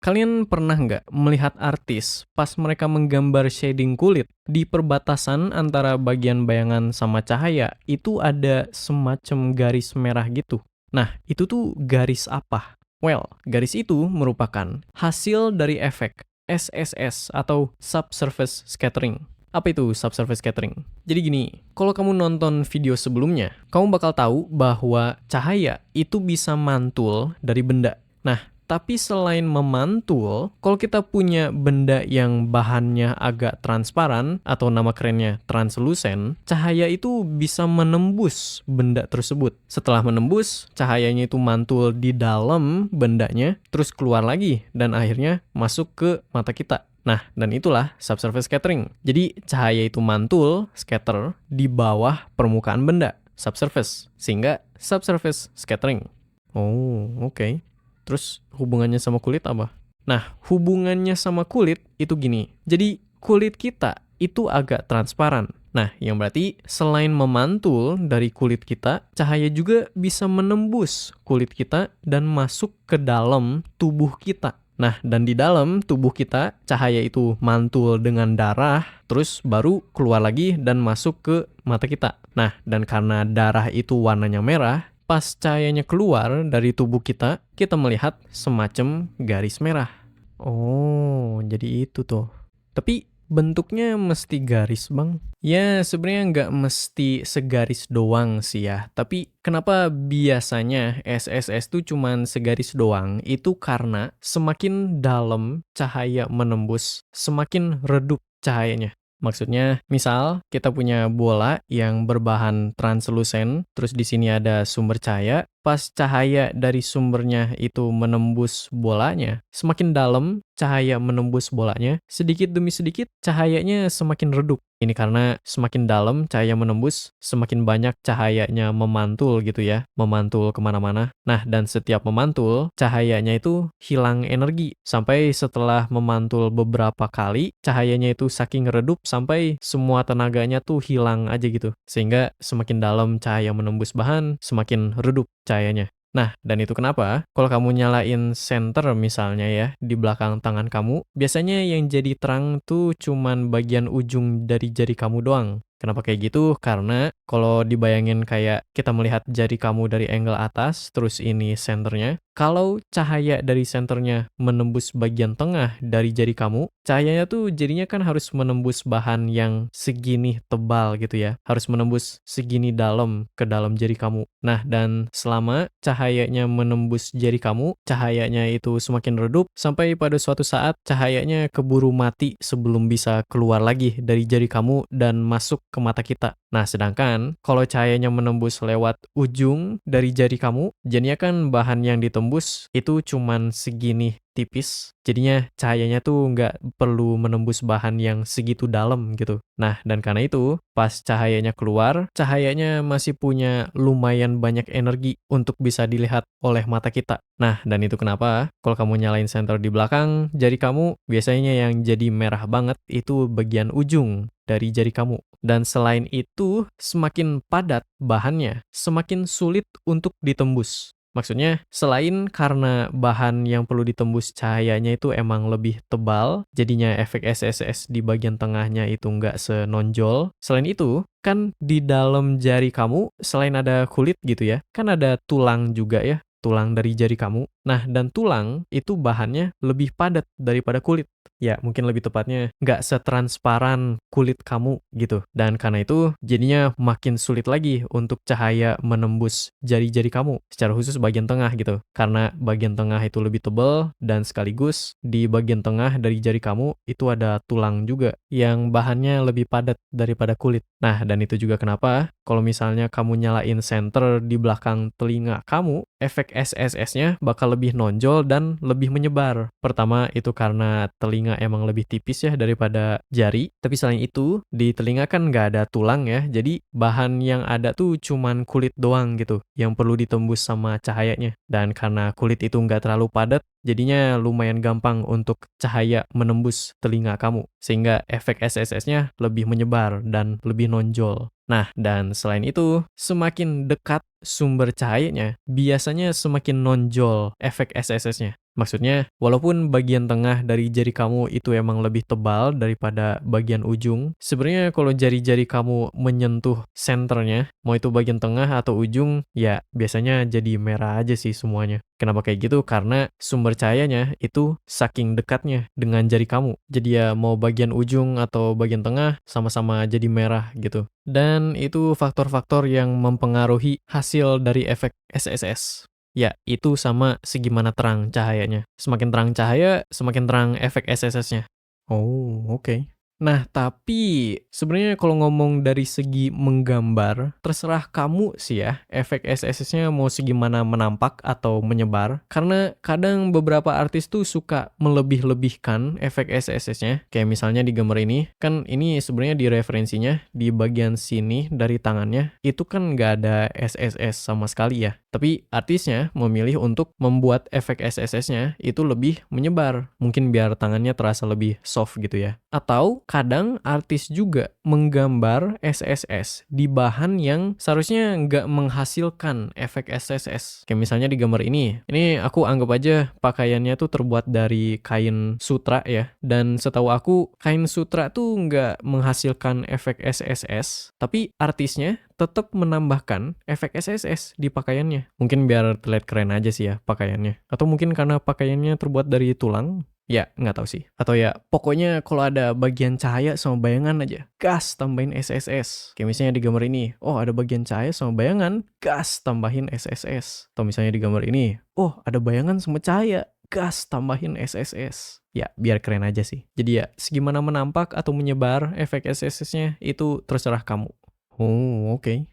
Kalian pernah nggak melihat artis pas mereka menggambar shading kulit di perbatasan antara bagian bayangan sama cahaya itu ada semacam garis merah gitu? Nah, itu tuh garis apa? Well, garis itu merupakan hasil dari efek SSS atau subsurface scattering. Apa itu subsurface scattering? Jadi gini, kalau kamu nonton video sebelumnya, kamu bakal tahu bahwa cahaya itu bisa mantul dari benda. Nah, tapi selain memantul, kalau kita punya benda yang bahannya agak transparan atau nama kerennya translucent, cahaya itu bisa menembus benda tersebut. Setelah menembus, cahayanya itu mantul di dalam bendanya, terus keluar lagi dan akhirnya masuk ke mata kita. Nah, dan itulah subsurface scattering. Jadi, cahaya itu mantul, scatter, di bawah permukaan benda, subsurface, sehingga subsurface scattering. Oh, oke. Terus hubungannya sama kulit apa? Nah, hubungannya sama kulit itu gini. Jadi kulit kita itu agak transparan. Nah, yang berarti selain memantul dari kulit kita, cahaya juga bisa menembus kulit kita dan masuk ke dalam tubuh kita. Nah, dan di dalam tubuh kita, cahaya itu mantul dengan darah, terus baru keluar lagi dan masuk ke mata kita. Nah, dan karena darah itu warnanya merah, pas cahayanya keluar dari tubuh kita, kita melihat semacam garis merah. Oh, jadi itu tuh. Tapi bentuknya mesti garis, Bang? Ya, sebenarnya nggak mesti segaris doang sih ya. Tapi kenapa biasanya SSS tuh cuman segaris doang? Itu karena semakin dalam cahaya menembus, semakin redup cahayanya. Maksudnya, misal kita punya bola yang berbahan translucent, terus di sini ada sumber cahaya, pas cahaya dari sumbernya itu menembus bolanya, semakin dalam cahaya menembus bolanya, sedikit demi sedikit cahayanya semakin redup. Ini karena semakin dalam cahaya menembus, semakin banyak cahayanya memantul gitu ya, memantul kemana-mana. Nah, dan setiap memantul, cahayanya itu hilang energi. Sampai setelah memantul beberapa kali, cahayanya itu saking redup sampai semua tenaganya tuh hilang aja gitu. Sehingga semakin dalam cahaya menembus bahan, semakin redup cahayanya. Nah, dan itu kenapa? Kalau kamu nyalain senter misalnya ya, di belakang tangan kamu, biasanya yang jadi terang tuh cuman bagian ujung dari jari kamu doang. Kenapa kayak gitu? Karena kalau dibayangin kayak kita melihat jari kamu dari angle atas, terus ini senternya, kalau cahaya dari senternya menembus bagian tengah dari jari kamu, cahayanya tuh jadinya kan harus menembus bahan yang segini tebal gitu ya. Harus menembus segini dalam ke dalam jari kamu. Nah, dan selama cahayanya menembus jari kamu, cahayanya itu semakin redup sampai pada suatu saat cahayanya keburu mati sebelum bisa keluar lagi dari jari kamu dan masuk ke mata kita. Nah, sedangkan kalau cahayanya menembus lewat ujung dari jari kamu, jadinya kan bahan yang ditembus itu cuman segini tipis. Jadinya cahayanya tuh nggak perlu menembus bahan yang segitu dalam gitu. Nah, dan karena itu, pas cahayanya keluar, cahayanya masih punya lumayan banyak energi untuk bisa dilihat oleh mata kita. Nah, dan itu kenapa kalau kamu nyalain senter di belakang, jari kamu biasanya yang jadi merah banget itu bagian ujung dari jari kamu. Dan selain itu, semakin padat bahannya, semakin sulit untuk ditembus. Maksudnya, selain karena bahan yang perlu ditembus cahayanya itu emang lebih tebal, jadinya efek SSS di bagian tengahnya itu nggak senonjol. Selain itu, kan di dalam jari kamu, selain ada kulit gitu ya, kan ada tulang juga ya, tulang dari jari kamu. Nah, dan tulang itu bahannya lebih padat daripada kulit. Ya, mungkin lebih tepatnya nggak setransparan kulit kamu gitu. Dan karena itu jadinya makin sulit lagi untuk cahaya menembus jari-jari kamu, secara khusus bagian tengah gitu. Karena bagian tengah itu lebih tebal dan sekaligus di bagian tengah dari jari kamu itu ada tulang juga yang bahannya lebih padat daripada kulit. Nah, dan itu juga kenapa kalau misalnya kamu nyalain senter di belakang telinga kamu, efek SSS-nya bakal lebih nonjol dan lebih menyebar. Pertama, itu karena telinga emang lebih tipis ya daripada jari. Tapi selain itu, di telinga kan nggak ada tulang ya. Jadi, bahan yang ada tuh cuman kulit doang gitu, yang perlu ditembus sama cahayanya. Dan karena kulit itu nggak terlalu padat, jadinya lumayan gampang untuk cahaya menembus telinga kamu. Sehingga efek SSS-nya lebih menyebar dan lebih nonjol. Nah, dan selain itu, semakin dekat sumber cahayanya, biasanya semakin nonjol efek SSS-nya. Maksudnya, walaupun bagian tengah dari jari kamu itu emang lebih tebal daripada bagian ujung, sebenarnya kalau jari-jari kamu menyentuh senternya, mau itu bagian tengah atau ujung, ya biasanya jadi merah aja sih semuanya. Kenapa kayak gitu? Karena sumber cahayanya itu saking dekatnya dengan jari kamu. Jadi ya mau bagian ujung atau bagian tengah sama-sama jadi merah gitu. Dan itu faktor-faktor yang mempengaruhi hasil dari efek SSS. Ya, itu sama segimana terang cahayanya. Semakin terang cahaya, semakin terang efek SSS-nya. Oh, oke. Nah, tapi sebenarnya kalau ngomong dari segi menggambar, terserah kamu sih ya, efek SSS-nya mau segimana menampak atau menyebar. Karena kadang beberapa artis tuh suka melebih-lebihkan efek SSS-nya. Kayak misalnya di gambar ini, kan ini sebenarnya di referensinya, di bagian sini dari tangannya, itu kan nggak ada SSS sama sekali ya. Tapi artisnya memilih untuk membuat efek SSS-nya itu lebih menyebar. Mungkin biar tangannya terasa lebih soft gitu ya. Atau kadang artis juga menggambar SSS di bahan yang seharusnya nggak menghasilkan efek SSS. Kayak misalnya di gambar ini aku anggap aja pakaiannya tuh terbuat dari kain sutra ya. Dan setahu aku kain sutra tuh nggak menghasilkan efek SSS, tapi artisnya tetap menambahkan efek SSS di pakaiannya. Mungkin biar terlihat keren aja sih ya pakaiannya. Atau mungkin karena pakaiannya terbuat dari tulang. Ya, nggak tahu sih. Atau ya, pokoknya kalau ada bagian cahaya sama bayangan aja, gas tambahin SSS. Kayak misalnya di gambar ini, oh ada bagian cahaya sama bayangan, gas tambahin SSS. Atau misalnya di gambar ini, oh ada bayangan sama cahaya, gas tambahin SSS. Ya, biar keren aja sih. Jadi ya, segimana menampak atau menyebar efek SSS-nya itu terserah kamu. Oh, oke.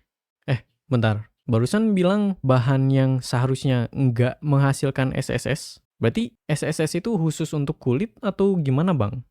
Bentar. Barusan bilang bahan yang seharusnya nggak menghasilkan SSS. Berarti SSS itu khusus untuk kulit atau gimana, Bang?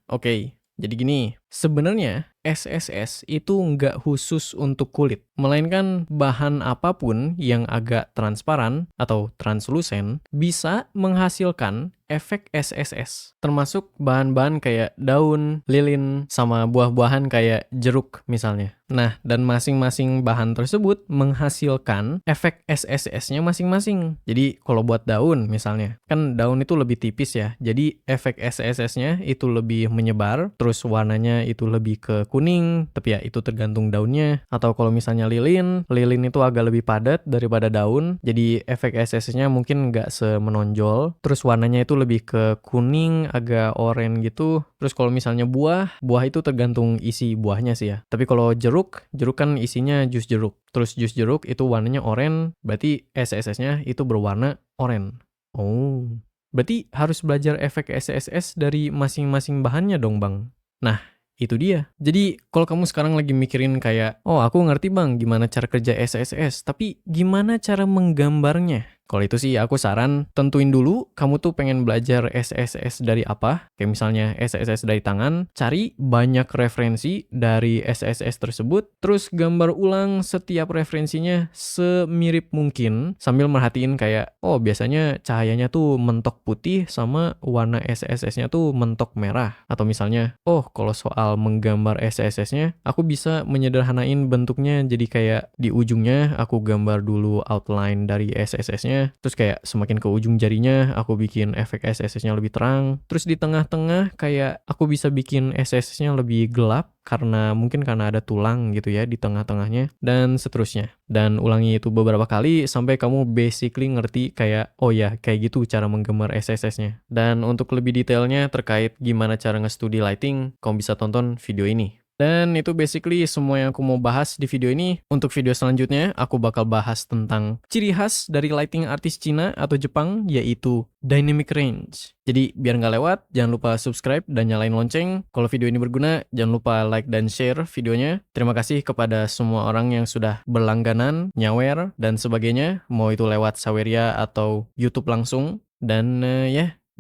Oke. Jadi gini, sebenarnya SSS itu nggak khusus untuk kulit, melainkan bahan apapun yang agak transparan atau translucent bisa menghasilkan efek SSS. Termasuk bahan-bahan kayak daun, lilin, sama buah-buahan kayak jeruk misalnya. Nah, dan masing-masing bahan tersebut menghasilkan efek SSS-nya masing-masing. Jadi, kalau buat daun misalnya, kan daun itu lebih tipis ya. Jadi, efek SSS-nya itu lebih menyebar, terus warnanya itu lebih ke kuning, tapi ya itu tergantung daunnya. Atau kalau misalnya lilin itu agak lebih padat daripada daun, jadi efek SSS-nya mungkin nggak semenonjol. Terus warnanya itu lebih ke kuning, agak oranye gitu. Terus kalau misalnya buah itu tergantung isi buahnya sih ya. Tapi kalau jeruk kan isinya jus jeruk. Terus jus jeruk itu warnanya oranye, berarti SSS-nya itu berwarna oranye. Oh, berarti harus belajar efek SSS dari masing-masing bahannya dong, Bang. Nah, itu dia. Jadi, kalau kamu sekarang lagi mikirin kayak, oh aku ngerti bang gimana cara kerja SSS, tapi gimana cara menggambarnya? Kalau itu sih aku saran, tentuin dulu kamu tuh pengen belajar SSS dari apa. Kayak misalnya SSS dari tangan, cari banyak referensi dari SSS tersebut, terus gambar ulang setiap referensinya semirip mungkin, sambil merhatiin kayak, oh biasanya cahayanya tuh mentok putih sama warna SSS-nya tuh mentok merah. Atau misalnya, oh kalau soal menggambar SSS-nya, aku bisa menyederhanain bentuknya jadi kayak di ujungnya aku gambar dulu outline dari SSS-nya, terus kayak semakin ke ujung jarinya aku bikin efek SSS-nya lebih terang, terus di tengah-tengah kayak aku bisa bikin SSS-nya lebih gelap karena ada tulang gitu ya di tengah-tengahnya, dan seterusnya. Dan ulangi itu beberapa kali sampai kamu basically ngerti kayak, oh ya kayak gitu cara menggambar SSS-nya. Dan untuk lebih detailnya terkait gimana cara nge-studi lighting, kamu bisa tonton video ini. Dan itu basically semua yang aku mau bahas di video ini. Untuk video selanjutnya, aku bakal bahas tentang ciri khas dari lighting artis Cina atau Jepang, yaitu dynamic range. Jadi biar nggak lewat, jangan lupa subscribe dan nyalain lonceng. Kalau video ini berguna, jangan lupa like dan share videonya. Terima kasih kepada semua orang yang sudah berlangganan, nyawer, dan sebagainya. Mau itu lewat Saweria atau YouTube langsung. Dan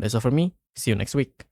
that's all for me. See you next week.